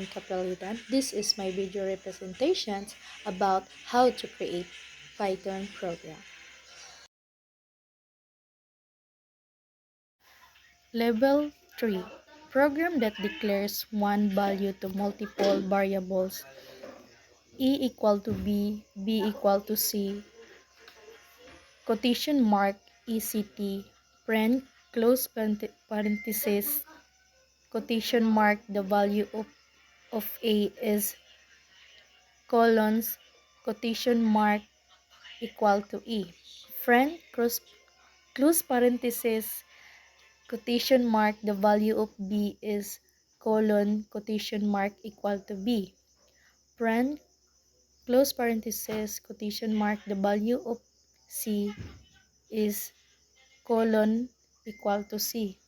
Jane Capelitan. This is my video representation about how to create Python program. Level 3. Program that declares one value to multiple variables e equal to b, b equal to c, quotation mark ect, print, close parenthesis, quotation mark, the value of a is colons, quotation mark equal to e. Friend, close parenthesis, quotation mark, the value of b is colon, quotation mark equal to b. Friend, close parenthesis, quotation mark, the value of c is colon equal to c.